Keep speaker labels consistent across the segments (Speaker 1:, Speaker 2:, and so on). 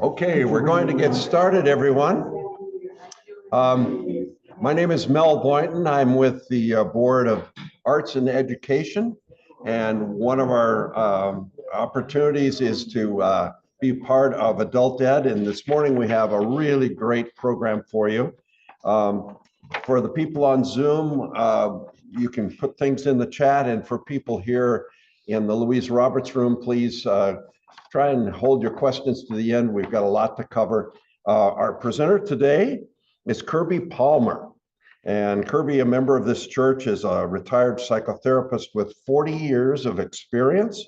Speaker 1: Okay, we're going to get started, everyone. My name is Mel Boynton. I'm with the Board of Arts and Education, and one of our opportunities is to be part of Adult Ed, and this morning we have a really great program for you. For the people on Zoom, you can put things in the chat, and for people here in the Louise Roberts room, please try and hold your questions to the end. We've got a lot to cover. Our presenter today is Kirby Palmer. And Kirby, a member of this church, is a retired psychotherapist with 40 years of experience.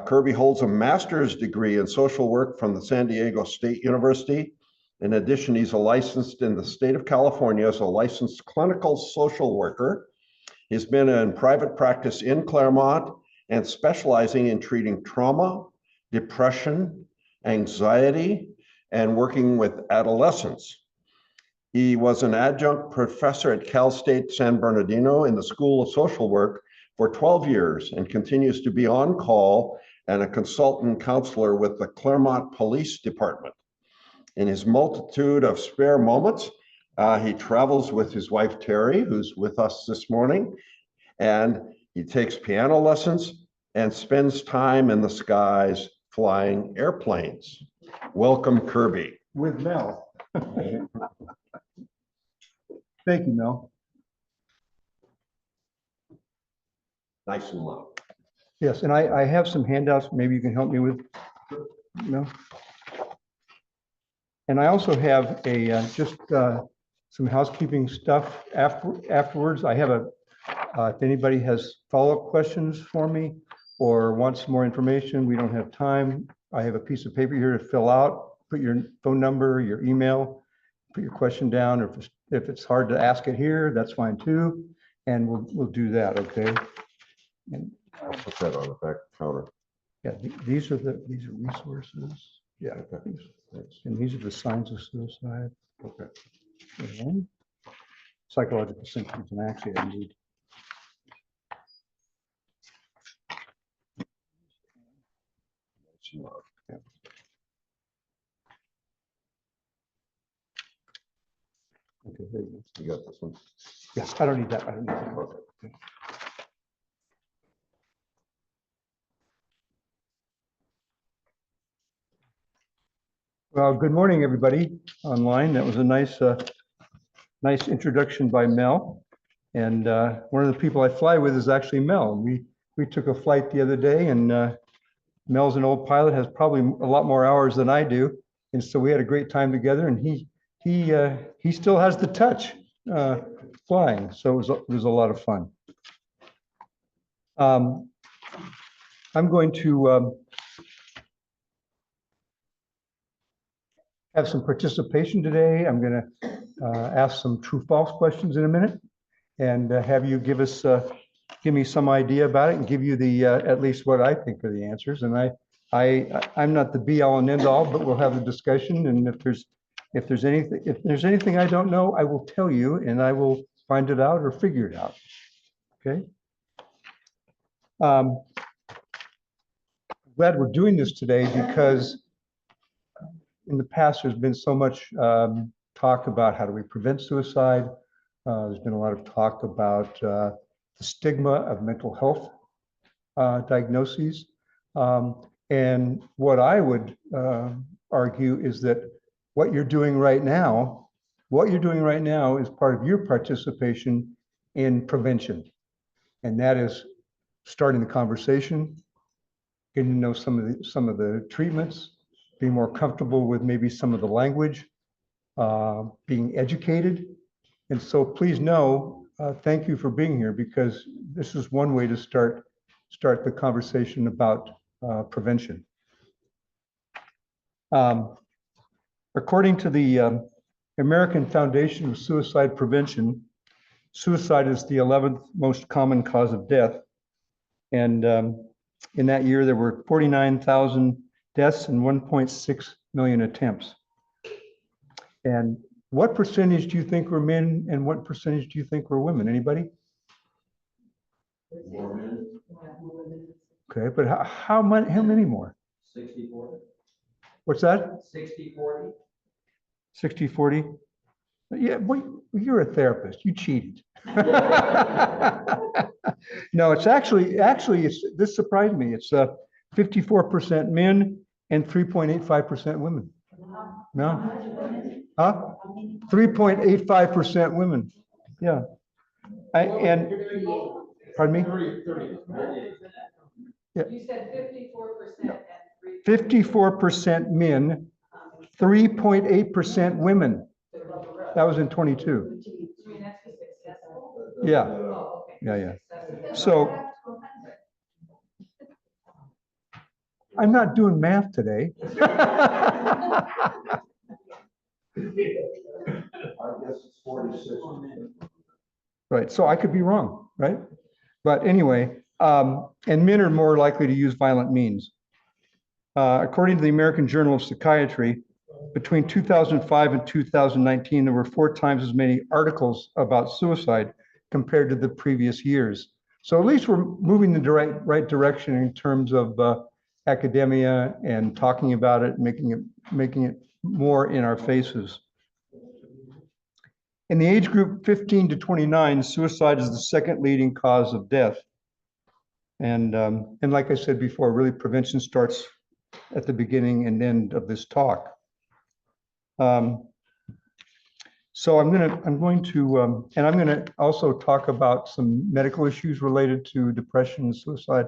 Speaker 1: Kirby holds a master's degree in social work from the San Diego State University. In addition, he's licensed in the state of California as a licensed clinical social worker. He's been in private practice in Claremont and specializing in treating trauma, depression, anxiety, and working with adolescents. He was an adjunct professor at Cal State San Bernardino in the School of Social Work for 12 years and continues to be on call and a consultant counselor with the Claremont Police Department. In his multitude of spare moments, he travels with his wife, Terry, who's with us this morning, and he takes piano lessons and spends time in the skies flying airplanes. Welcome, Kirby.
Speaker 2: With Mel. Thank you, Mel.
Speaker 1: Nice and low.
Speaker 2: Yes, and I have some handouts maybe you can help me with, Mel. And I also have a just some housekeeping stuff afterwards. I have if anybody has follow-up questions for me or wants more information, we don't have time. I have a piece of paper here to fill out, put your phone number, your email, put your question down, or if it's hard to ask it here, that's fine too. And we'll do that, okay? And
Speaker 1: I'll put that on the back counter.
Speaker 2: yeah, these are resources. Yeah, okay. And these are the signs of suicide.
Speaker 1: Okay.
Speaker 2: And psychological symptoms, and actually I need. Yeah. Okay, there you go.
Speaker 1: You got this one?
Speaker 2: Yeah, I don't need that. I don't need that. Okay. Well, good morning, everybody online. That was a nice introduction by Mel. And one of the people I fly with is actually Mel. We took a flight the other day, and Mel's an old pilot, has probably a lot more hours than I do. And so we had a great time together, and he still has the touch flying. So it was a lot of fun. I'm going to have some participation today. I'm going to ask some true-false questions in a minute, and have you give me some idea about it and give you the at least what I think are the answers. And I'm not the be-all and end-all, but we'll have a discussion. And if there's anything I don't know, I will tell you, and I will find it out or figure it out. Okay. Glad we're doing this today because in the past there's been so much talk about how do we prevent suicide. There's been a lot of talk about the stigma of mental health diagnoses. And what I would argue is that what you're doing right now is part of your participation in prevention. And that is starting the conversation, getting to know some of the treatments, being more comfortable with maybe some of the language, being educated. And so please know, thank you for being here, because this is one way to start the conversation about prevention. According to the American Foundation of Suicide Prevention, suicide is the 11th most common cause of death. And in that year, there were 49,000 deaths and 1.6 million attempts. And what percentage do you think were men and what percentage do you think were women? Anybody?
Speaker 1: More men.
Speaker 2: Okay, but how many more?
Speaker 3: 60-40.
Speaker 2: What's that?
Speaker 3: 60-40.
Speaker 2: 60-40? Yeah, boy, you're a therapist. You cheated. No, it's actually, this surprised me. It's 54% men and 3.85% women. No? Huh? 3.85% women. Yeah. And, pardon me?
Speaker 3: 30.
Speaker 2: Yeah.
Speaker 4: You said 54% and
Speaker 2: 54% men, 3.8% women. That was in 22.
Speaker 4: I mean, that's just successful.
Speaker 2: Yeah,
Speaker 4: Oh, okay.
Speaker 2: yeah.
Speaker 4: Successful.
Speaker 2: So I'm not doing math today.
Speaker 1: I guess it's 46.
Speaker 2: Right, so I could be wrong, right? But anyway, and men are more likely to use violent means. According to the American Journal of Psychiatry, between 2005 and 2019, there were 4 times as many articles about suicide compared to the previous years. So at least we're moving the right direction in terms of academia and talking about it, making it more in our faces. In the age group 15 to 29, suicide is the second leading cause of death. And like I said before, really prevention starts at the beginning and end of this talk. So I'm going to also talk about some medical issues related to depression and suicide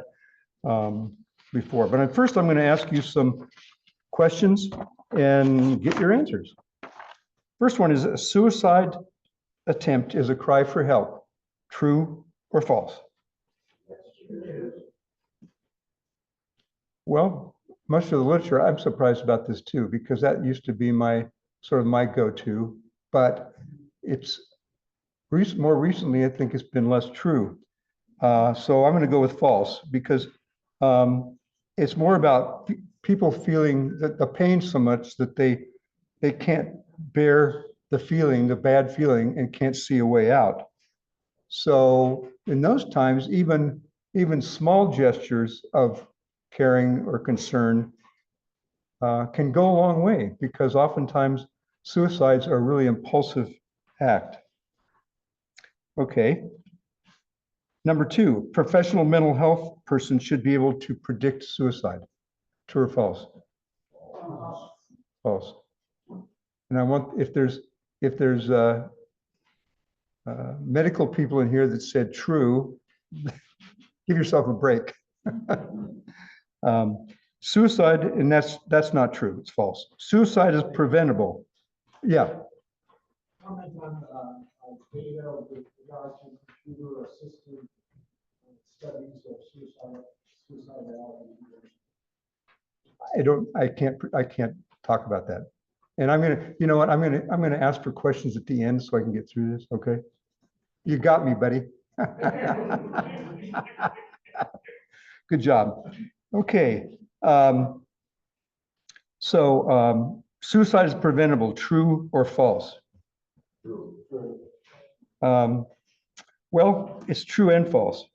Speaker 2: before. But first, I'm going to ask you some questions and get your answers. First one is: a suicide attempt is a cry for help. True or false? Well, much of the literature, I'm surprised about this too, because that used to be my go-to, but it's more recently, I think it's been less true. So I'm going to go with false, because it's more about people feeling the pain so much that they can't bear the bad feeling, and can't see a way out. So in those times, even small gestures of caring or concern can go a long way, because oftentimes suicides are a really impulsive act. Okay. Number 2, professional mental health person should be able to predict suicide. True or false? False. And I want, if there's medical people in here that said true, give yourself a break. Suicide, and that's not true. It's false. Suicide is preventable. Yeah.
Speaker 5: Comment on data with regard to computer-assisted studies of suicidality.
Speaker 2: I can't talk about that. And I'm gonna ask for questions at the end so I can get through this. Okay. You got me, buddy. Good job. Okay. Suicide is preventable. True or false? Well, it's true and false.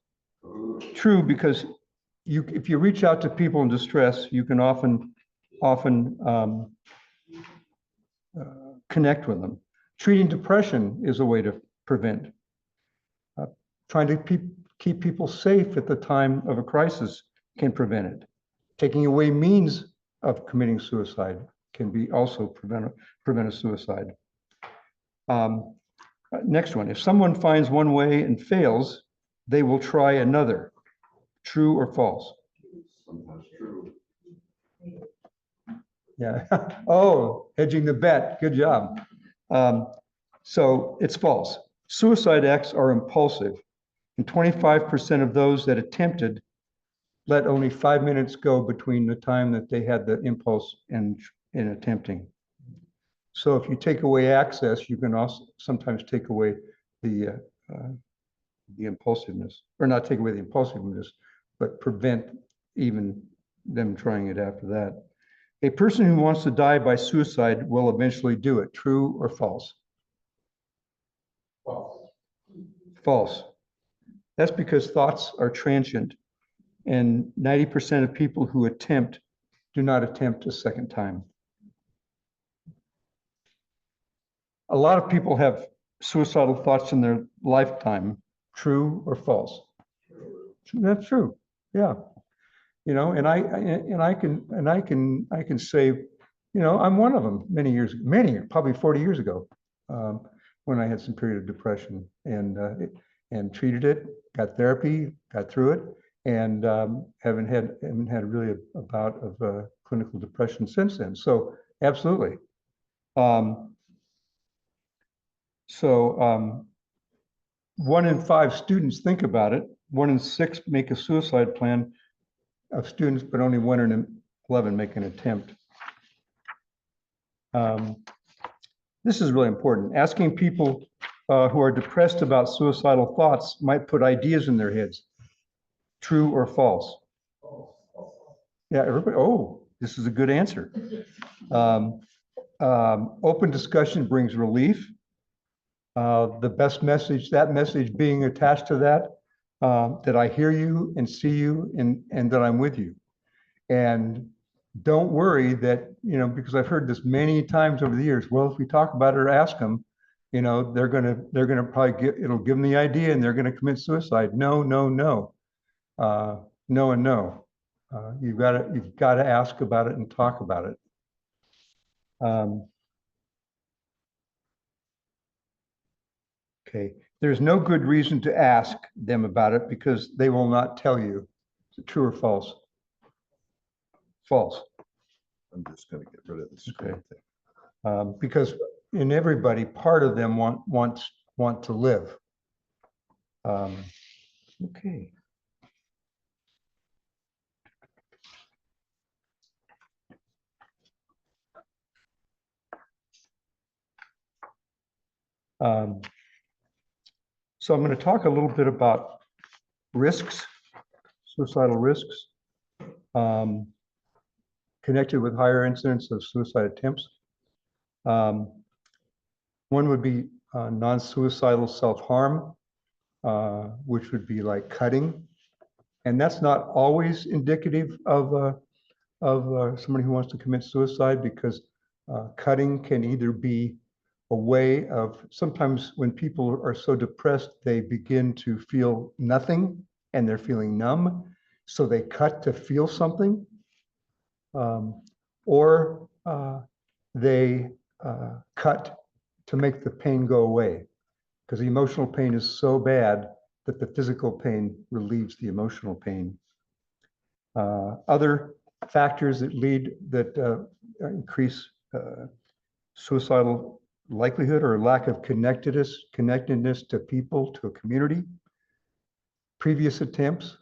Speaker 2: True, because if you reach out to people in distress, you can often connect with them. Treating depression is a way to prevent. Trying to keep people safe at the time of a crisis can prevent it. Taking away means of committing suicide can be also prevent a suicide. Next one: if someone finds one way and fails, they will try another. True or false?
Speaker 1: Sometimes true.
Speaker 2: Yeah. Oh, hedging the bet. Good job. So it's false. Suicide acts are impulsive, and 25% of those that attempted let only 5 minutes go between the time that they had the impulse and in attempting. So if you take away access, you can also sometimes take away the impulsiveness, or not take away the impulsiveness, but prevent even them trying it after that. A person who wants to die by suicide will eventually do it. True or false?
Speaker 5: False.
Speaker 2: False. That's because thoughts are transient, and 90% of people who attempt do not attempt a second time. A lot of people have suicidal thoughts in their lifetime. True or false? That's true. Yeah. You know, and I can say, you know, I'm one of them probably 40 years ago, when I had some period of depression and treated it, got therapy, got through it, and haven't had really a bout of clinical depression since then. So absolutely. One in 5 students think about it. 1 in 6 make a suicide plan of students, but only 1 in 11 make an attempt. This is really important. Asking people who are depressed about suicidal thoughts might put ideas in their heads. True or false? Yeah, everybody, oh, this is a good answer. Open discussion brings relief. The best message, that message being attached to that, that I hear you and see you and that I'm with you. And don't worry that, you know, because I've heard this many times over the years, well, if we talk about it or ask them, you know, they're gonna probably it'll give them the idea and they're gonna commit suicide. No, no, no. No and no. You've got to ask about it and talk about it. Okay, there's no good reason to ask them about it because they will not tell you. Is it true or false? False.
Speaker 1: I'm just going to get rid of the screen
Speaker 2: Okay.
Speaker 1: thing.
Speaker 2: Because in everybody, part of them want to live. Okay. So I'm going to talk a little bit about risks, suicidal risks, connected with higher incidence of suicide attempts. One would be non-suicidal self-harm, which would be like cutting. And that's not always indicative of somebody who wants to commit suicide, because cutting can either be a way of, sometimes when people are so depressed, they begin to feel nothing and they're feeling numb. So they cut to feel something. Or they cut to make the pain go away, because the emotional pain is so bad that the physical pain relieves the emotional pain. Other factors that increase suicidal likelihood or lack of connectedness to people, to a community. Previous attempts.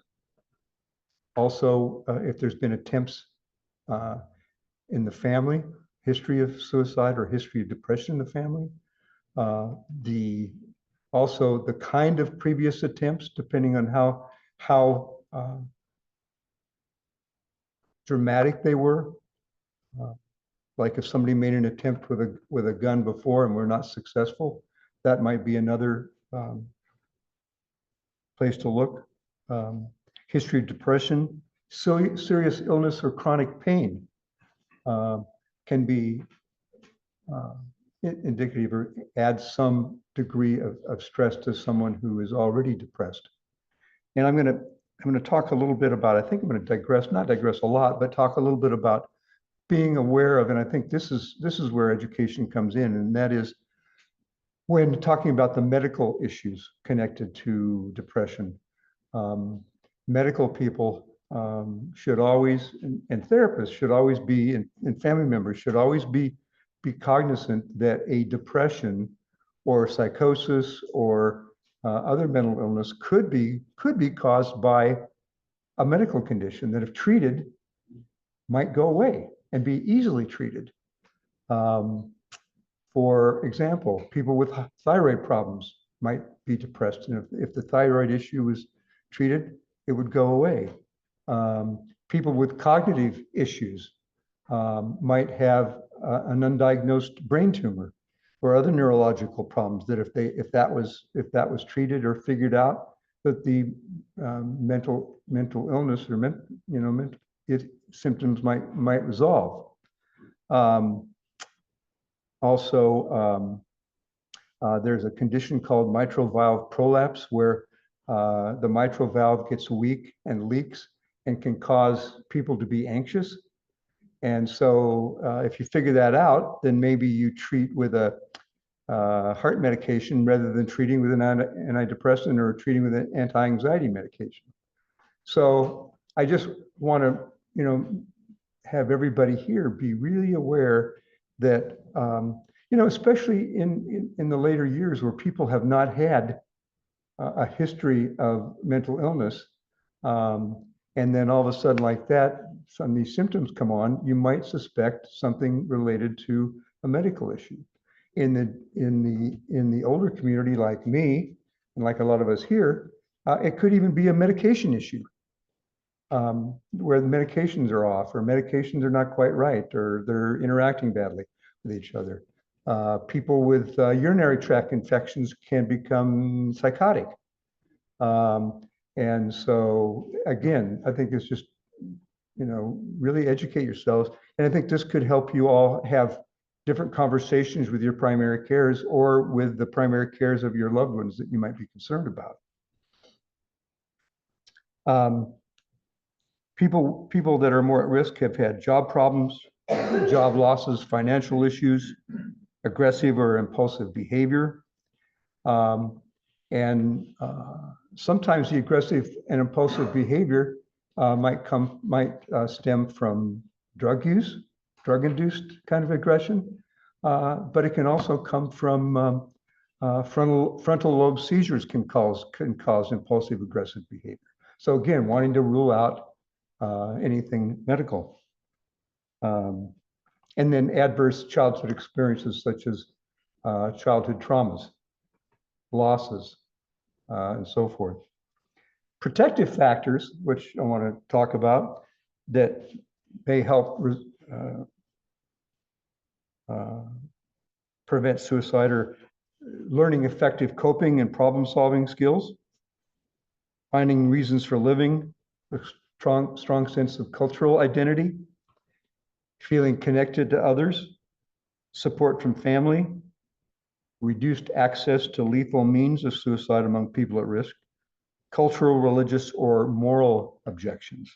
Speaker 2: Also, if there's been attempts in the family, history of suicide or history of depression in the family. Also the kind of previous attempts, depending on how dramatic they were. Like if somebody made an attempt with a gun before and were not successful, that might be another place to look. History of depression, serious illness or chronic pain can be indicative or add some degree of stress to someone who is already depressed. And I'm going to talk a little bit about, I think I'm going to not digress a lot, but talk a little bit about being aware of, and I think this is where education comes in, and that is when talking about the medical issues connected to depression. Medical people should always, and therapists should always be, and family members should always be cognizant that a depression or psychosis or other mental illness could be caused by a medical condition that, if treated, might go away and be easily treated. For example, people with thyroid problems might be depressed, and if the thyroid issue was treated, it would go away. People with cognitive issues might have an undiagnosed brain tumor or other neurological problems that if that was treated or figured out, that the mental illness or symptoms might resolve. Also, there's a condition called mitral valve prolapse where the mitral valve gets weak and leaks and can cause people to be anxious. And so if you figure that out, then maybe you treat with a heart medication rather than treating with an antidepressant or treating with an anti-anxiety medication. So I just want to, have everybody here be really aware that, especially in the later years where people have not had a history of mental illness, and then all of a sudden like that, some of these symptoms come on, you might suspect something related to a medical issue. In the older community like me, and like a lot of us here, it could even be a medication issue, where the medications are off, or medications are not quite right, or they're interacting badly with each other. People with urinary tract infections can become psychotic. And so again, I think it's just, really educate yourselves. And I think this could help you all have different conversations with your primary cares or with the primary cares of your loved ones that you might be concerned about. People that are more at risk have had job problems, job losses, financial issues, aggressive or impulsive behavior. And sometimes the aggressive and impulsive behavior might stem from drug use, drug-induced kind of aggression, but it can also come from frontal lobe seizures can cause impulsive aggressive behavior. So again, wanting to rule out anything medical. And then adverse childhood experiences such as childhood traumas, losses, and so forth. Protective factors, which I want to talk about, that may help prevent suicide, or learning effective coping and problem-solving skills, finding reasons for living, a strong sense of cultural identity, feeling connected to others, support from family, reduced access to lethal means of suicide among people at risk, cultural, religious, or moral objections.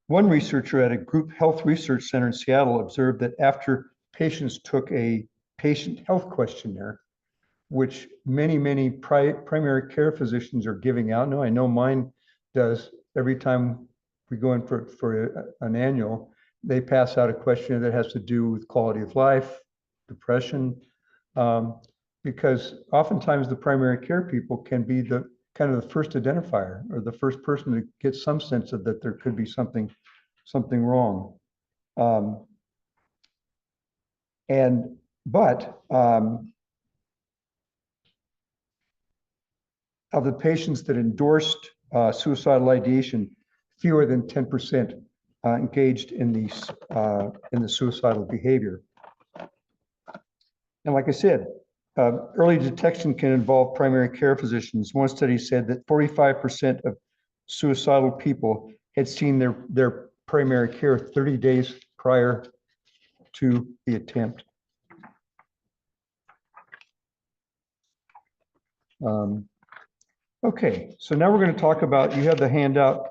Speaker 2: One researcher at a group health research center in Seattle observed that after patients took a patient health questionnaire, which many primary care physicians are giving out. No, I know mine does. Every time we go in for an annual, they pass out a questionnaire that has to do with quality of life, depression, because oftentimes the primary care people can be the kind of the first identifier or the first person to get some sense of that there could be something wrong. Of the patients that endorsed suicidal ideation, fewer than 10% engaged in the suicidal behavior. And like I said, early detection can involve primary care physicians. One study said that 45% of suicidal people had seen their primary care 30 days prior to the attempt. Okay, so now we're going to talk about, you have the handout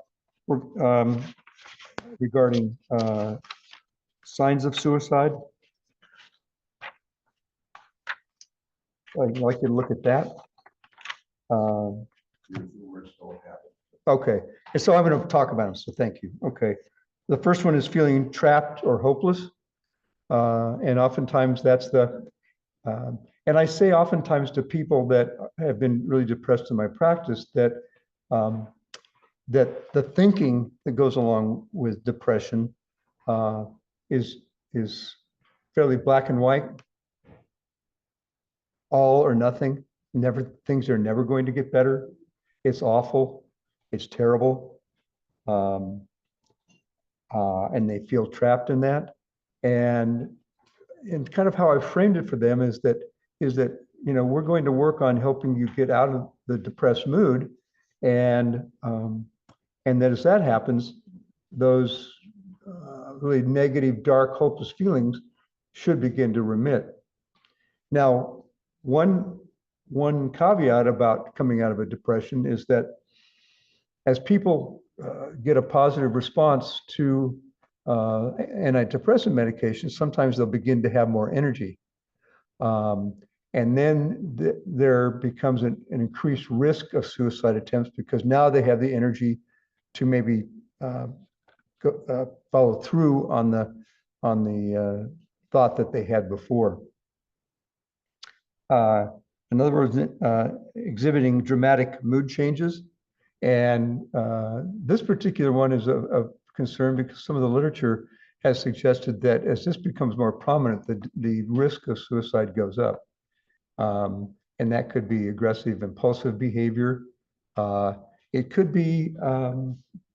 Speaker 2: regarding signs of suicide. I'd like you to look at that. Okay, and so I'm going to talk about them, so thank you. Okay, the first one is feeling trapped or hopeless. And oftentimes that's and I say oftentimes to people that have been really depressed in my practice that that the thinking that goes along with depression is fairly black and white, all or nothing. Things are never going to get better. It's awful. It's terrible. And they feel trapped in that. And kind of how I framed it for them is that, we're going to work on helping you get out of the depressed mood. And that as that happens, those really negative, dark, hopeless feelings should begin to remit. Now, one caveat about coming out of a depression is that as people get a positive response to antidepressant medication, sometimes they'll begin to have more energy. And then there becomes an increased risk of suicide attempts because now they have the energy to maybe follow through on the thought that they had before. In other words, exhibiting dramatic mood changes. And this particular one is of concern because some of the literature has suggested that as this becomes more prominent, the risk of suicide goes up. And that could be aggressive, impulsive behavior. It could be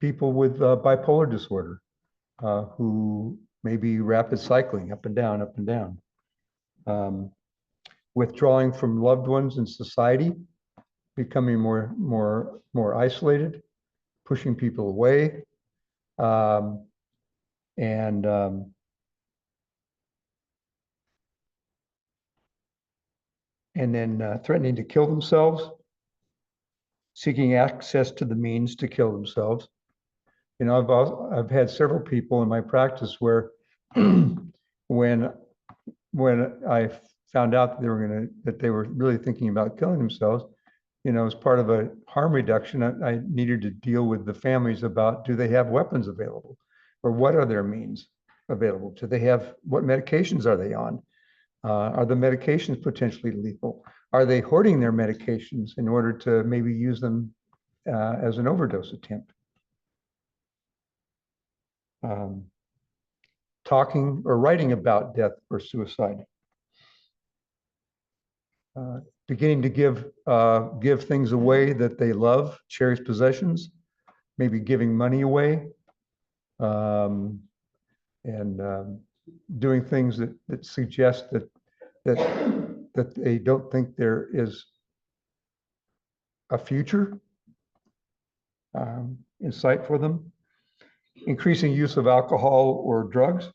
Speaker 2: people with bipolar disorder who may be rapid cycling up and down, up and down. Withdrawing from loved ones in society, becoming more isolated, pushing people away, and then threatening to kill themselves, seeking access to the means to kill themselves. I've had several people in my practice where when I found out that they were really thinking about killing themselves, as part of a harm reduction, I needed to deal with the families about, do they have weapons available? Or what are their means available? Do they have, what medications are they on? Are the medications potentially lethal? Are they hoarding their medications in order to maybe use them as an overdose attempt? Talking or writing about death or suicide. Beginning to give things away that they love, cherished possessions, maybe giving money away, and doing things that suggest that they don't think there is a future in sight for them. Increasing use of alcohol or drugs.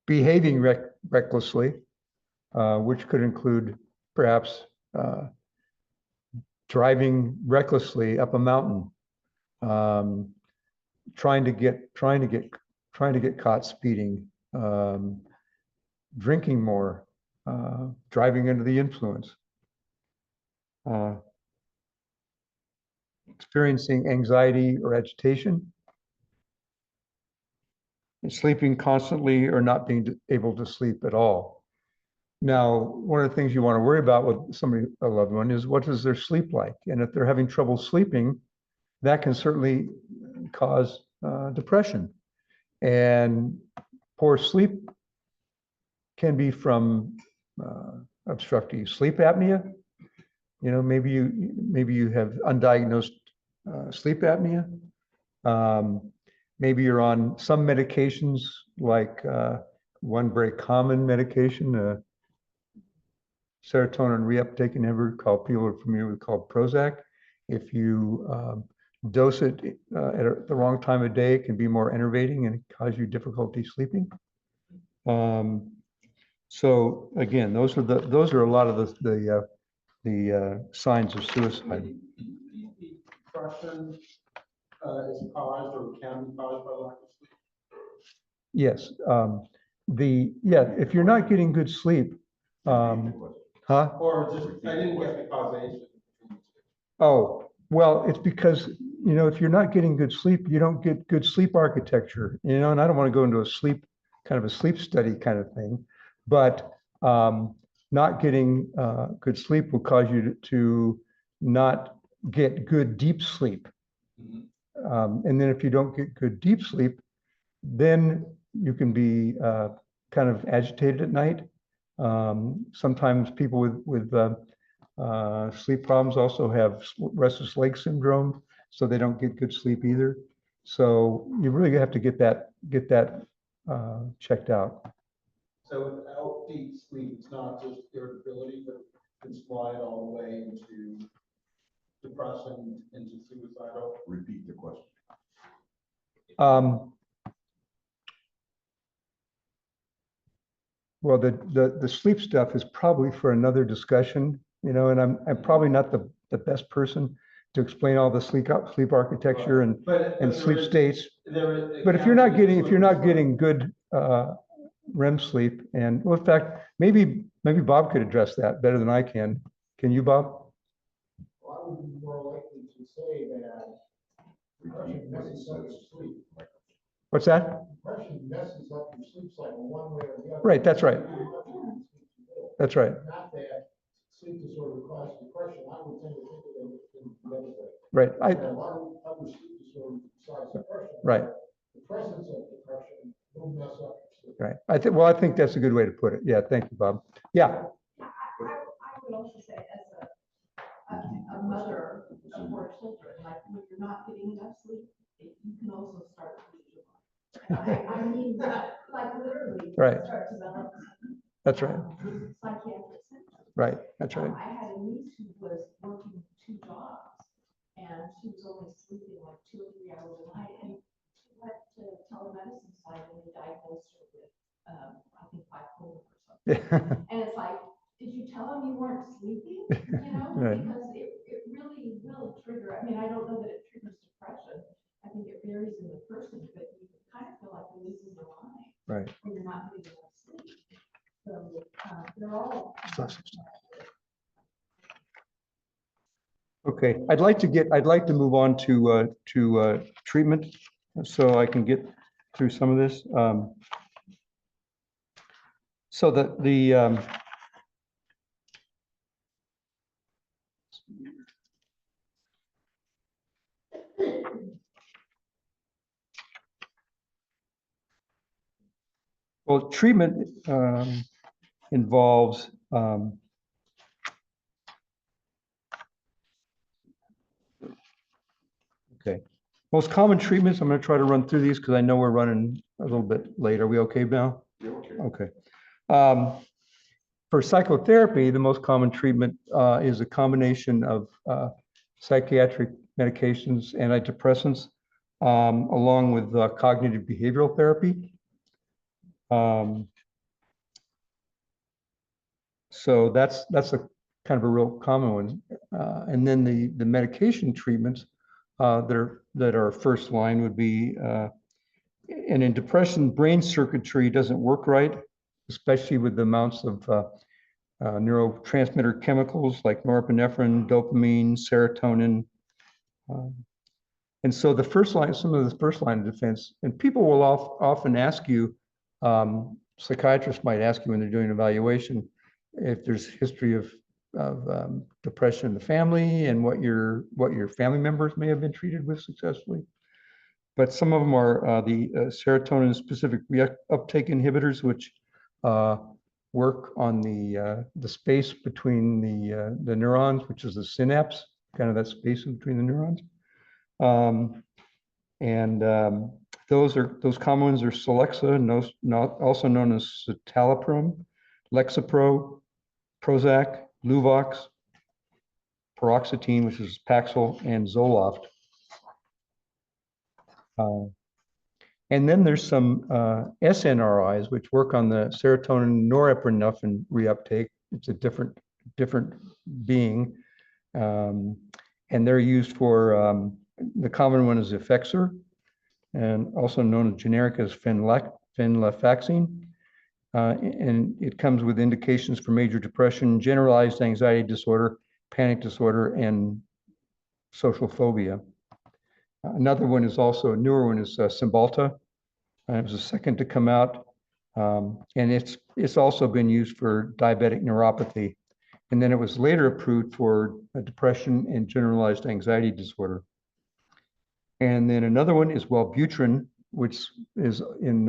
Speaker 2: Behaving recklessly, which could include perhaps driving recklessly up a mountain, trying to get caught speeding, drinking more, driving under the influence, experiencing anxiety or agitation, and sleeping constantly or not being able to sleep at all. Now, one of the things you want to worry about with somebody, a loved one, is what is their sleep like? And if they're having trouble sleeping, that can certainly cause depression. And poor sleep can be from obstructive sleep apnea. Maybe you have undiagnosed sleep apnea. Maybe you're on some medications, like one very common medication, serotonin reuptake inhibitor people are familiar with, called Prozac. If you dose it at the wrong time of day, it can be more enervating and cause you difficulty sleeping. So again, those are a lot of the signs of suicide.
Speaker 5: Depression is caused or can be caused by lack of sleep.
Speaker 2: Yes. If you're not getting good sleep,
Speaker 5: Or just, I didn't get the causation.
Speaker 2: Oh, well, it's because, if you're not getting good sleep, you don't get good sleep architecture, and I don't want to go into a sleep study kind of thing, but not getting good sleep will cause you to not get good deep sleep. And then if you don't get good deep sleep, then you can be kind of agitated at night. Sometimes people with sleep problems also have restless leg syndrome, so they don't get good sleep either. So you really have to get that checked out.
Speaker 5: So without deep sleep, it's not just irritability, but it can slide all the way into depression, into suicidal.
Speaker 1: Repeat the question.
Speaker 2: Well, the sleep stuff is probably for another discussion, and I'm probably not the best person to explain all the sleep architecture and sleep states. But if you're not getting good REM sleep, and well, in fact, maybe Bob could address that better than I can. Can you, Bob?
Speaker 5: Well, I would be more likely to say that depression messes up your sleep.
Speaker 2: What's that?
Speaker 5: Depression messes up your sleep cycle one way or the other.
Speaker 2: Right, that's right. That's right.
Speaker 5: Not that sleep disorder causes depression. I would tend to think of it in the other way.
Speaker 2: Right.
Speaker 5: There are a lot of other sleep disorders besides depression.
Speaker 2: Right.
Speaker 5: The presence of depression will mess up your sleep.
Speaker 2: Right. I think that's a good way to put it. Yeah. Thank you, Bob. Yeah.
Speaker 4: I would also say as a mother of 4 children, like when you're not getting enough sleep, you can also start to lose your mind. I mean, like literally
Speaker 2: Right.
Speaker 4: start to develop.
Speaker 2: That's right.
Speaker 4: Psychiatric symptoms.
Speaker 2: Right. That's right.
Speaker 4: I had a niece who was working 2 jobs and she was only sleeping like 2 or 3 hours a night, and she went to telemedicine side and they diagnosed her with, I think bipolar or something. And it's like, did you tell them you weren't sleeping?
Speaker 2: Right.
Speaker 4: Because it really will trigger. I mean, I don't know that it triggers depression. I think it varies in the person, but you kind of feel like you're losing your mind
Speaker 2: Right.
Speaker 4: when you're not getting enough sleep. So they're all.
Speaker 2: Okay. I'd like to move on to treatment, so I can get through some of this. So well, treatment involves okay. Most common treatments, I'm going to try to run through these because I know we're running a little bit late. Are we okay now?
Speaker 1: Yeah, okay.
Speaker 2: Okay. For psychotherapy, the most common treatment is a combination of psychiatric medications, antidepressants, along with cognitive behavioral therapy. So that's a kind of a real common one. And then the medication treatments that are first line would be, and in depression, brain circuitry doesn't work right, especially with the amounts of neurotransmitter chemicals like norepinephrine, dopamine, serotonin. And so some of the first line of defense, and people will often ask you, psychiatrists might ask you when they're doing an evaluation, if there's history of depression in the family and what your family members may have been treated with successfully. But some of them are the serotonin specific uptake inhibitors, which work on the space between the neurons, which is the synapse, kind of that space in between the neurons. Those common ones are Celexa, also known as citalopram, Lexapro, Prozac, Luvox, paroxetine, which is Paxil, and Zoloft. And then there's some SNRIs, which work on the serotonin norepinephrine reuptake. It's a different being. And they're used for, the common one is Effexor, and also known as generic as venlafaxine. And it comes with indications for major depression, generalized anxiety disorder, panic disorder, and social phobia. Another one is also a newer one is Cymbalta. It was the second to come out, and it's also been used for diabetic neuropathy. And then it was later approved for depression and generalized anxiety disorder. And then another one is Wellbutrin, which is in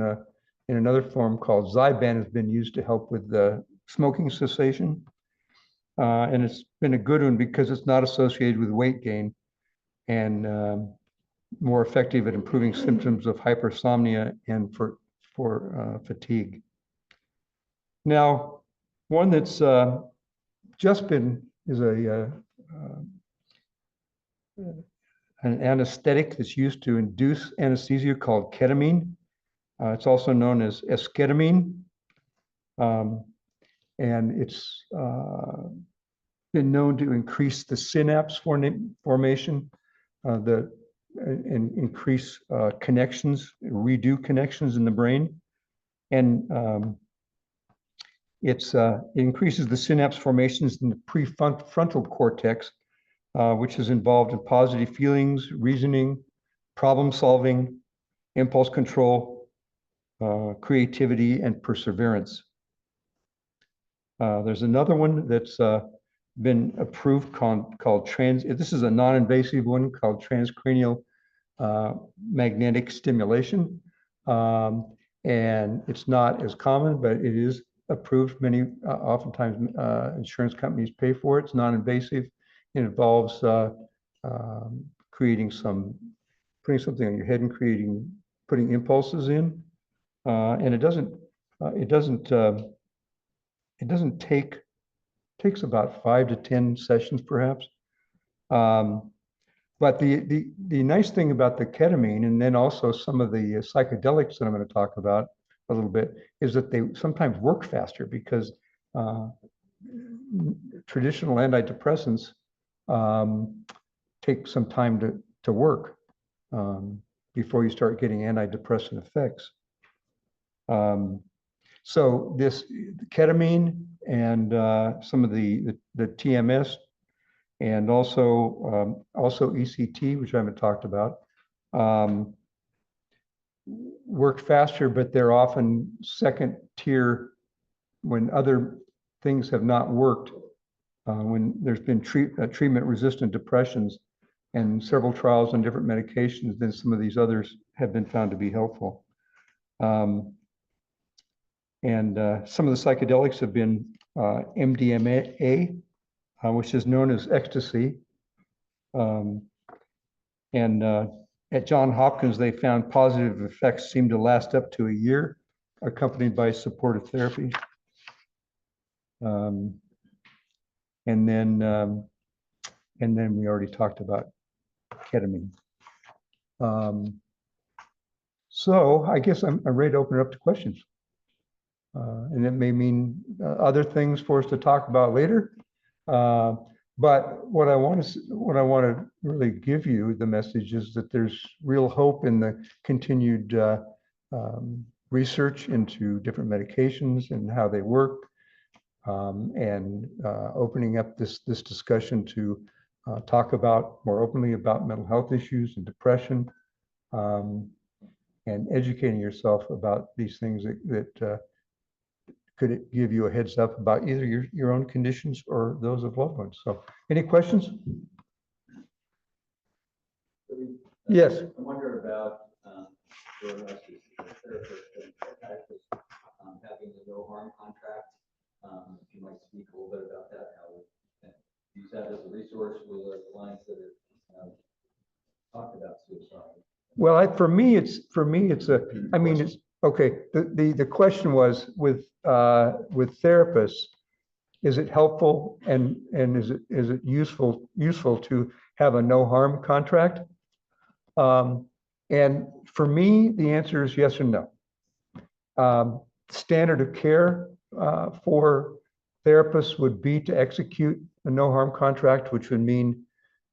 Speaker 2: another form called Zyban, has been used to help with smoking cessation. And it's been a good one because it's not associated with weight gain. And more effective at improving symptoms of hypersomnia and for fatigue. Now, one that's just been is an anesthetic that's used to induce anesthesia called ketamine. It's also known as esketamine. And it's been known to increase the synapse formation, and increase connections, redo connections in the brain. And it increases the synapse formations in the prefrontal cortex, which is involved in positive feelings, reasoning, problem solving, impulse control, creativity, and perseverance. There's another one that's been approved called this is a non-invasive one called transcranial magnetic stimulation. And it's not as common, but it is approved. Many, oftentimes insurance companies pay for it. It's non-invasive. It involves putting something on your head and putting impulses in. And it takes about 5 to 10 sessions perhaps. But the nice thing about the ketamine, and then also some of the psychedelics that I'm going to talk about a little bit, is that they sometimes work faster because traditional antidepressants take some time to work before you start getting antidepressant effects. So this ketamine and some of the TMS and also ECT, which I haven't talked about, work faster, but they're often second tier when other things have not worked. When there's been treatment-resistant depressions and several trials on different medications, then some of these others have been found to be helpful. And some of the psychedelics have been MDMA, which is known as ecstasy. And at Johns Hopkins, they found positive effects seem to last up to a year, accompanied by supportive therapy. And then we already talked about ketamine. So I guess I'm ready to open it up to questions. And it may mean other things for us to talk about later. But what I want to really give you the message is that there's real hope in the continued research into different medications and how they work, and opening up this discussion to talk about more openly about mental health issues and depression, and educating yourself about these things that could give you a heads up about either your own conditions or those of loved ones. So any questions? Yes.
Speaker 3: I wonder about for us as therapists and psychiatrists having the no harm contract. If you might speak a little bit about that, how we use that as a resource with our clients that have talked about suicide.
Speaker 2: Well, for me, it's okay. The question was with therapists, is it helpful and is it useful to have a no harm contract? And for me, the answer is yes or no. Standard of care for therapists would be to execute a no harm contract, which would mean,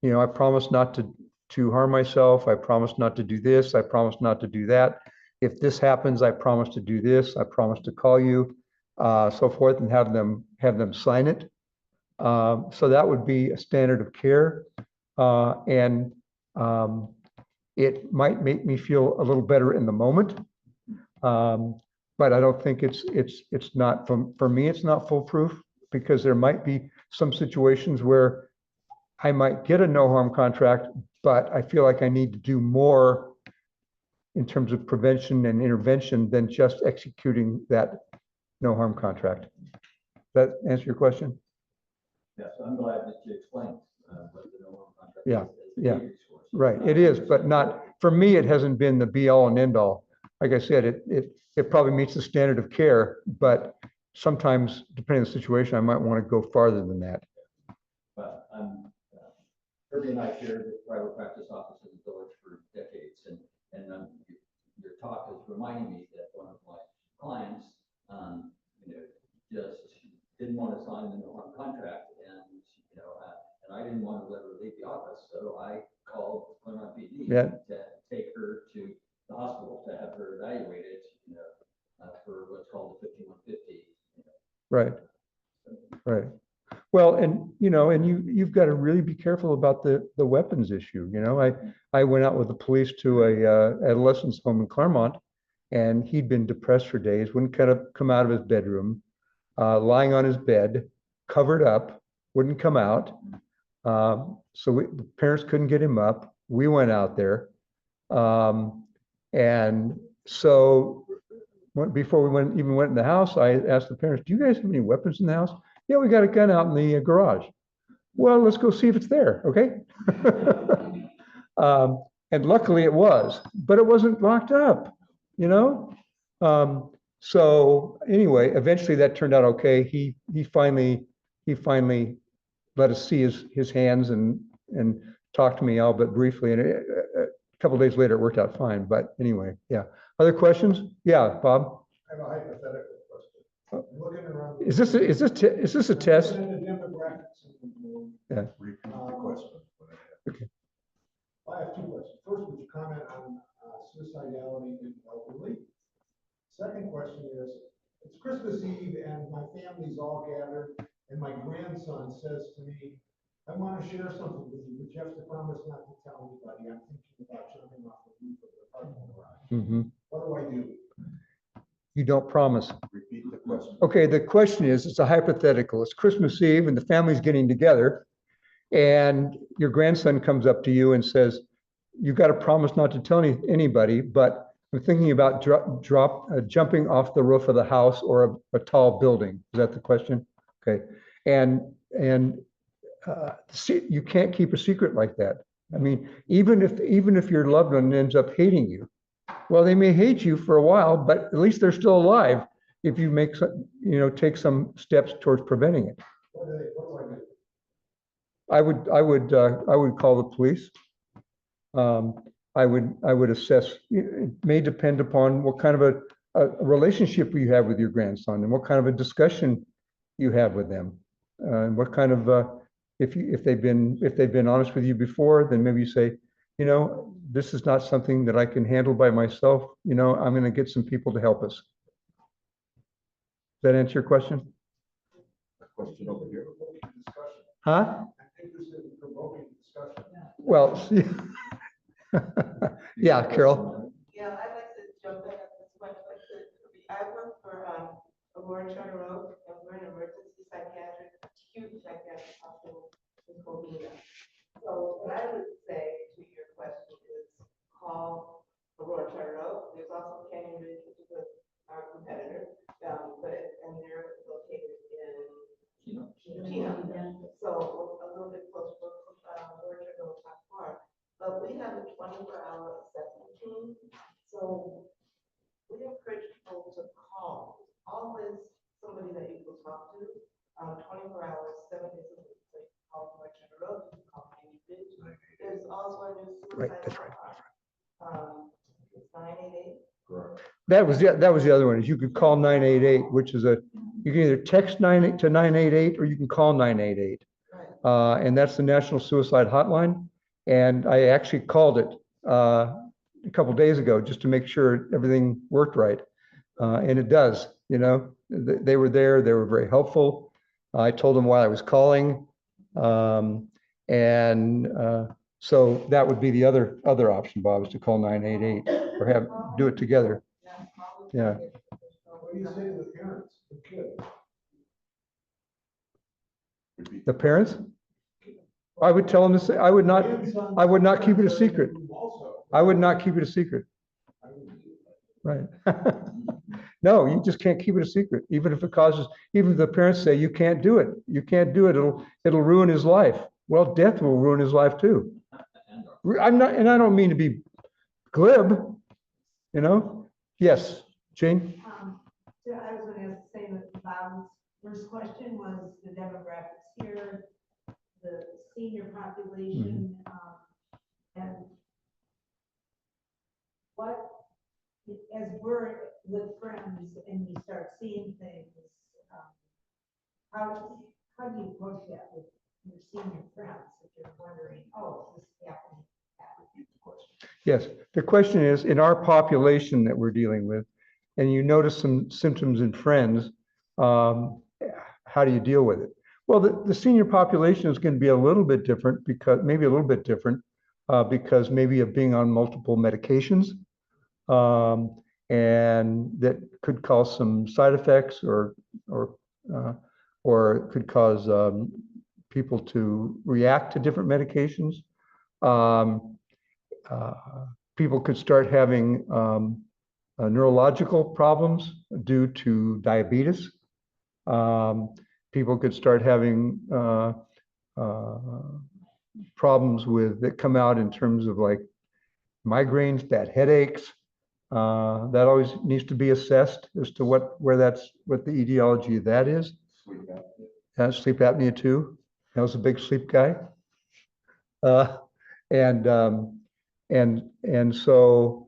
Speaker 2: I promise not to harm myself. I promise not to do this. I promise not to do that. If this happens, I promise to do this. I promise to call you, so forth, and have them sign it. So that would be a standard of care, and it might make me feel a little better in the moment, but I don't think it's not for me. It's not foolproof, because there might be some situations where I might get a no harm contract, but I feel like I need to do more in terms of prevention and intervention than just executing that no harm contract. That answer your question?
Speaker 3: Yes, I'm glad that you explained what the no harm contract
Speaker 2: Yeah,
Speaker 3: is as a
Speaker 2: yeah.
Speaker 3: key resource.
Speaker 2: right, it is, but not, for me, it hasn't been the be all and end all. Like I said, it probably meets the standard of care, but sometimes, depending on the situation, I might want to go farther than that.
Speaker 3: But Kirby and I shared the private practice office in the village for decades, and your talk is reminding me that one of my clients, just didn't want to sign the no harm contract, and and I didn't want to let her leave the office, so I called Claremont PD to take her to the hospital to have her evaluated, for what's called the 5150.
Speaker 2: Right, right. Well, and you've got to really be careful about the weapons issue. I went out with the police to a adolescent's home in Claremont, and he'd been depressed for days, wouldn't come out of his bedroom, lying on his bed, covered up, wouldn't come out. So the parents couldn't get him up. We went out there, and so before we even went in the house, I asked the parents, "Do you guys have any weapons in the house?" "Yeah, we got a gun out in the garage." "Well, let's go see if it's there, okay?" And luckily it was, but it wasn't locked up, So anyway, eventually that turned out okay. He finally let us see his hands and talk to me all but briefly. And a couple of days later, it worked out fine. But anyway, yeah. Other questions? Yeah, Bob.
Speaker 5: I have a hypothetical question. Looking around.
Speaker 2: Is this a test?
Speaker 5: Looking at the demographics of the room,
Speaker 2: Yeah.
Speaker 1: Repeat the question.
Speaker 2: Okay.
Speaker 5: I have two questions. First, would you comment on suicidality in elderly? Second question is, it's Christmas Eve and my family's all gathered, and my grandson says to me, "I want to share something with you, but you have to promise not to tell anybody. I'm thinking about jumping off the roof of the parking garage."
Speaker 2: Mm-hmm.
Speaker 5: What do I do?
Speaker 2: You don't promise.
Speaker 1: Repeat the question.
Speaker 2: Okay, the question is, it's a hypothetical. It's Christmas Eve and the family's getting together, and your grandson comes up to you and says, "You've got to promise not to tell anybody, but I'm thinking about jumping off the roof of the house or a tall building." Is that the question? Okay, and you can't keep a secret like that. I mean, even if your loved one ends up hating you, well, they may hate you for a while, but at least they're still alive if you take some steps towards preventing it.
Speaker 5: What do I do?
Speaker 2: I would call the police. I would assess. It may depend upon what kind of a relationship you have with your grandson and what kind of a discussion you have with them, and what kind of if they've been honest with you before, then maybe you say, this is not something that I can handle by myself. I'm going to get some people to help us. Does that answer your question?
Speaker 1: Question over here.
Speaker 2: Huh?
Speaker 5: I think this is a provoking discussion.
Speaker 2: Well, yeah, Carol.
Speaker 6: Yeah, I'd like to jump in at this point. I work for Aurora Charter Oak, and we're an emergency acute psychiatric hospital in Covina. So what I would say to your question is call Aurora Charter Oak. There's also Canyon Ridge, which is our competitor, and they're located in Chino. So a little bit closer to Aurora Charter Oak, not far. But we have a 24-hour assessment team. So we encourage people to call. Always somebody that you will talk to. 24 hours, 7 days a week. So you can call Direction Road, you can call Canyon Ridge. There's also a new suicide hotline. It's 988.
Speaker 2: That was the other one. Is you could call 988, which is you can either text 988 or you can call 988.
Speaker 6: Right.
Speaker 2: And that's the National Suicide Hotline. And I actually called it a couple of days ago just to make sure everything worked right. And it does. They were there. They were very helpful. I told them why I was calling. So that would be the other option, Bob, is to call 988 or do it together. Yeah.
Speaker 5: What do you say to the parents, the kids?
Speaker 1: Repeat.
Speaker 2: The parents? I would tell them to say, I would not keep it a secret. I would not keep it a secret. Right. No, you just can't keep it a secret, even if the parents say you can't do it. You can't do it. It'll ruin his life. Well, death will ruin his life too.
Speaker 3: And our
Speaker 2: I'm not, and I don't mean to be glib, you know? Yes, Jane?
Speaker 7: Yeah, I was gonna ask the same as Bob's first question was the demographics here, the senior population, and what, as we're with friends and we start seeing things, how do you approach that with your senior friends if you're wondering, oh, is this happening?
Speaker 2: Yes, the question is, in our population that we're dealing with, and you notice some symptoms in friends, how do you deal with it? Well, the senior population is going to be a little bit different because maybe a little bit different because maybe of being on multiple medications, and that could cause some side effects or it could cause people to react to different medications. People could start having neurological problems due to diabetes. People could start having problems that come out in terms of like migraines, bad headaches. That always needs to be assessed as to what the etiology of that is. Sleep apnea too. I was a big sleep guy. And so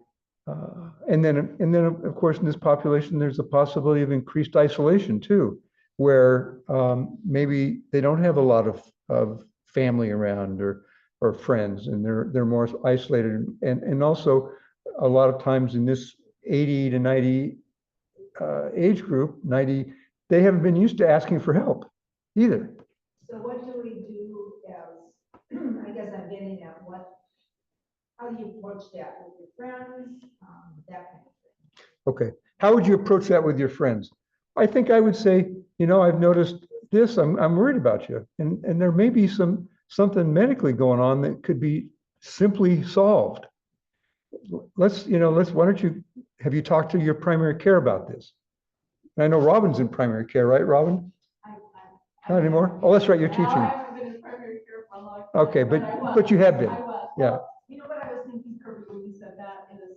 Speaker 2: and then of course in this population there's a possibility of increased isolation too, where maybe they don't have a lot of family around or friends, and they're more isolated, and also a lot of times in this 80 to 90 age group, 90, they haven't been used to asking for help either.
Speaker 7: So what do we do as, I guess I'm getting at how do you approach that with your friends, that kind of thing?
Speaker 2: Okay, how would you approach that with your friends? I think I would say, I've noticed this, I'm worried about you. And there may be something medically going on that could be simply solved. Why don't you, have you talked to your primary care about this? I know Robin's in primary care, right, Robin? Not anymore? Oh, that's right, you're teaching.
Speaker 4: I haven't been in primary care for a long time.
Speaker 2: Okay, but you have been.
Speaker 4: I was.
Speaker 2: Yeah.
Speaker 4: Well, you know what I was thinking, Kirby, when you said that is,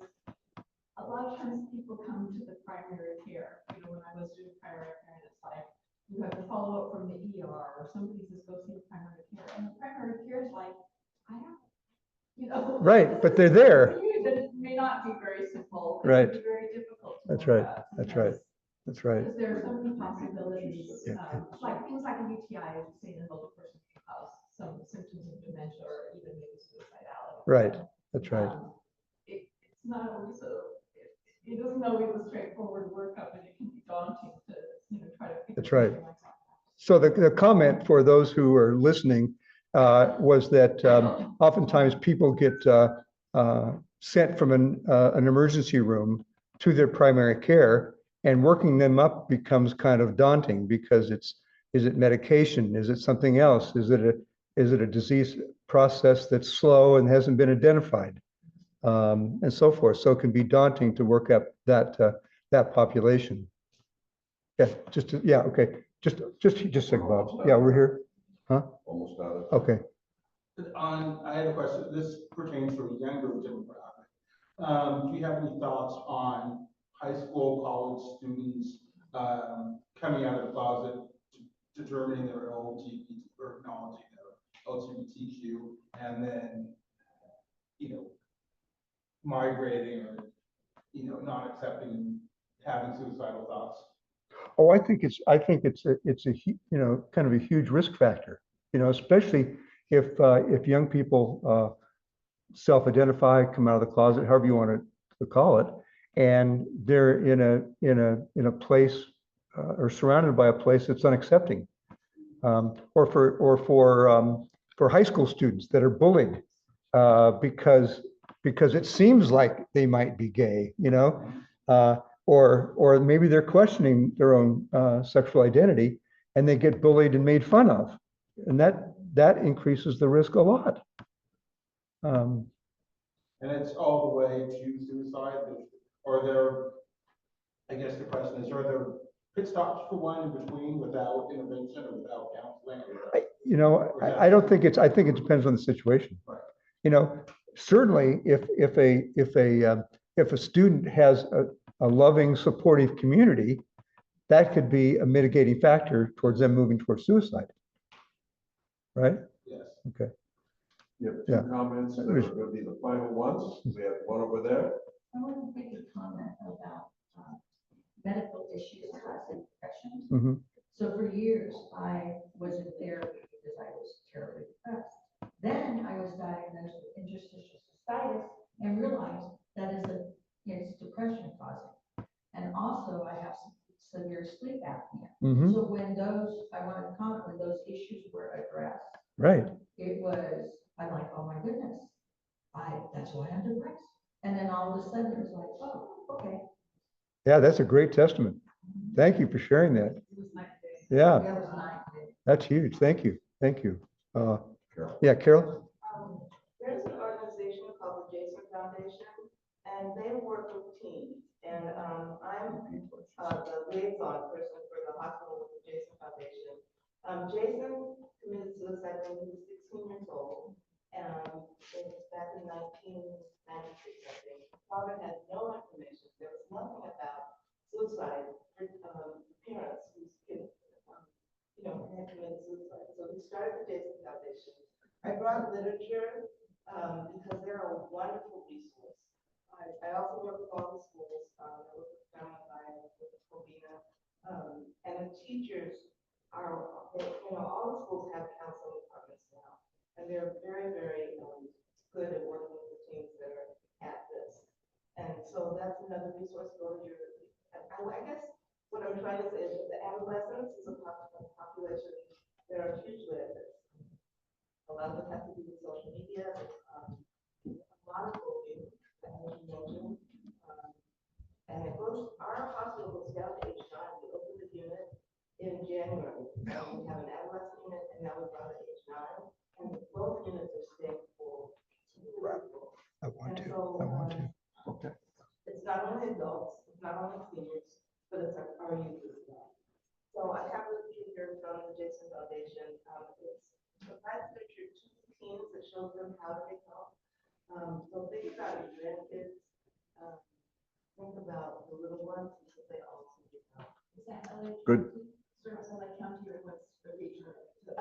Speaker 4: a lot of times people come to the primary care. When I was doing primary care, and it's like, you have to follow up from the ER, or somebody says, go see the primary care. And the primary care is like, I don't,
Speaker 2: Right, but they're there.
Speaker 4: But it may not be very simple.
Speaker 2: Right.
Speaker 4: It can be very difficult.
Speaker 2: That's right. That's right. That's right.
Speaker 4: Because there are so many possibilities,
Speaker 2: Yeah.
Speaker 4: like things like a UTI, as you say, an older person can cause some symptoms of dementia or even maybe suicidality.
Speaker 2: Right. That's right.
Speaker 4: It's not always it isn't always a straightforward workup, and it can be daunting to try to figure.
Speaker 2: That's right.
Speaker 4: something like that out.
Speaker 2: So the comment for those who are listening was that oftentimes people get sent from an emergency room to their primary care, and working them up becomes kind of daunting because is it medication? Is it something else? Is it a disease process that's slow and hasn't been identified? And so forth. So it can be daunting to work up that population. Yeah, okay. Just a second, Bob. Yeah, we're here. Huh?
Speaker 8: Almost out of.
Speaker 2: Okay.
Speaker 8: I had a question. This pertains to a younger demographic. Do you have any thoughts on high school, college students coming out of the closet, determining their LGBT or acknowledging their LGBTQ, and then migrating or not accepting, having suicidal thoughts?
Speaker 2: Oh, I think it's a kind of a huge risk factor, especially if young people self-identify, come out of the closet, however you want to call it, and they're in a place or surrounded by a place that's unaccepting, or for high school students that are bullied because it seems like they might be gay, or maybe they're questioning their own sexual identity and they get bullied and made fun of, and that increases the risk a lot.
Speaker 8: And it's all the way to suicide, or I guess the question is, are there pit stops for one in between without intervention or without counseling?
Speaker 2: I don't think I think it depends on the situation.
Speaker 8: Right.
Speaker 2: certainly if a student has a loving, supportive community, that could be a mitigating factor towards them moving towards suicide. Right?
Speaker 8: Yes.
Speaker 2: Okay.
Speaker 1: You have
Speaker 2: Yeah.
Speaker 1: two comments that are going to be the final ones. We have one over there.
Speaker 4: I want to make a comment about medical issues causing depression.
Speaker 2: Mm-hmm.
Speaker 4: So for years, I was in therapy because I was terribly depressed. Then I was diagnosed with interstitial cystitis and realized that it's depression causing. And also I have some severe sleep apnea.
Speaker 2: Mm-hmm.
Speaker 4: So when I wanted to comment, when those issues were addressed,
Speaker 2: Right.
Speaker 4: I'm like, oh my goodness, that's why I'm depressed. And then all of a sudden it was like, oh, okay.
Speaker 2: Yeah, that's a great testament. Thank you for sharing that.
Speaker 4: It was my day.
Speaker 2: Yeah,
Speaker 4: That was my day.
Speaker 2: that's huge. Thank you. Thank you. Yeah, Carol?
Speaker 6: There's an organization called the Jason Foundation, and they work with teens. And I'm the liaison person for the hospital with the Jason Foundation. Jason committed suicide when he was 16 years old. It was back in 1996, I think. His father had no information. There was nothing about suicide for parents whose kids, had committed suicide. So he started the Jason Foundation. I brought literature because they're a wonderful resource. I also work with all the schools. I work with Claremont Ave, with Covina, and the teachers are, all the schools have counseling departments now, and they're very, very good at working with the teams that are at this. And so that's another resource. Go to I guess what I'm trying to say is that the adolescents is a population that are hugely at risk. A lot of it has to do with social media, a lot of bullying, as you mentioned. And our hospital goes down to age 9. We opened the unit in January. We have an adolescent unit, and now we brought it age 9. And both units are staying full.
Speaker 2: I want to. Okay.
Speaker 6: It's not only adults, it's not only seniors, but it's our youth as well. So I have a here from the Jason Foundation. It's provides literature to teens that shows them how to get help. So think about your grandkids. Think about the little ones because they also need help.
Speaker 4: Is that LA?
Speaker 1: Good.
Speaker 4: Service LA County or what's the region?
Speaker 6: The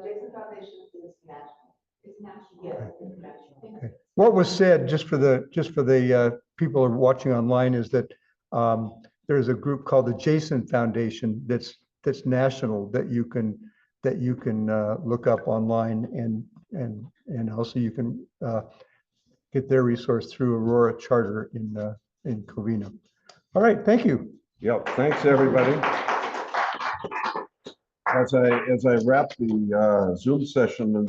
Speaker 6: Jason Foundation is national.
Speaker 4: It's national.
Speaker 6: Yes, it's national.
Speaker 2: Okay. What was said, just for the people who are watching online, is that there's a group called the Jason Foundation that's national that you can look up online, and also you can get their resource through Aurora Charter in Covina. All right, thank you.
Speaker 1: Yep, thanks, everybody. As I wrap the Zoom session,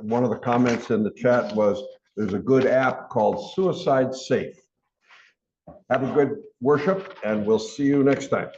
Speaker 1: one of the comments in the chat was, there's a good app called Suicide Safe. Have a good worship, and we'll see you next time.